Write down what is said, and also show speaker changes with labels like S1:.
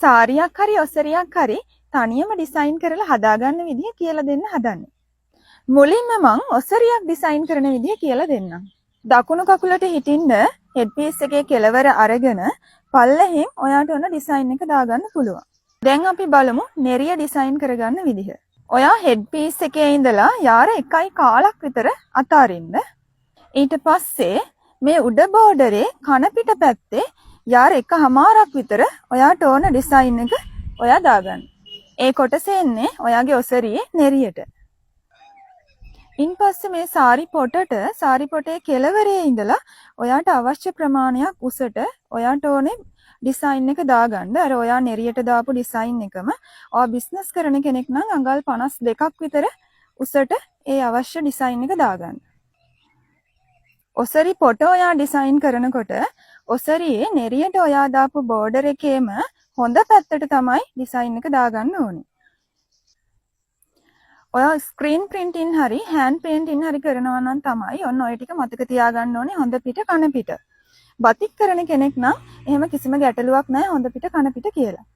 S1: සාරියක් හරි ඔසරියක් හරි තනියම ඩිසයින් කරලා හදාගන්න විදිහ කියලා දෙන්න හදන්නේ. මුලින්ම මං ඔසරියක් ඩිසයින් කරන විදිහ කියලා දෙන්නම්. දකුණු කකුලට හිටින්න හෙඩ් පීස් එකේ කෙළවර අරගෙන පල්ලෙහෙන් ඔයාට ඔන්න ඩිසයින් එක දාගන්න පුළුවන්. දැන් අපි බලමු නෙරිය ඩිසයින් කරගන්න විදිහ. ඔයා හෙඩ් පීස් එකේ ඉඳලා යාර 1.1 විතර අතාරින්න. ඊට පස්සේ මේ උඩ බෝඩරේ කන පිට පැත්තේ යාර 1.5ක් විතර ඔයාට ඕන ඩිසයින් එක ඔයා දාගන්න. ඒ කොටස එන්නේ ඔයාගේ ඔසරියේ නෙරියට. ඉන්පස්සේ මේ සාරි පොටේ කෙළවරේ ඉඳලා ඔයාට අවශ්‍ය ප්‍රමාණයක් උසට ඔයාට ඕනේ ඩිසයින් එක දාගන්න. අර ඔයා නෙරියට දාපු ඩිසයින් එකම ඔයා බිස්නස් කරන කෙනෙක් නම් අඟල් 52ක් විතර උසට ඒ අවශ්‍ය ඩිසයින් එක දාගන්න. ඔසරි පොට ඔයා ඩිසයින් කරනකොට ඔසරියේ නෙරියට ඔයා දාපු බෝඩර් එකේම හොඳ පැත්තට තමයි ඩිසයින් එක දාගන්න ඕනේ. ඔයා ස්ක්‍රීන් ප්‍රින්ටින් හරි හෑන්ඩ් පේන්ටින් හරි කරනවා නම් තමයි ඔන්න ඔය ටික මතක තියාගන්න ඕනේ හොඳ පිට කන පිට. බතික් කරන කෙනෙක් නම් එහෙම කිසිම ගැටලුවක් නැහැ හොඳ පිට කන පිට කියලා.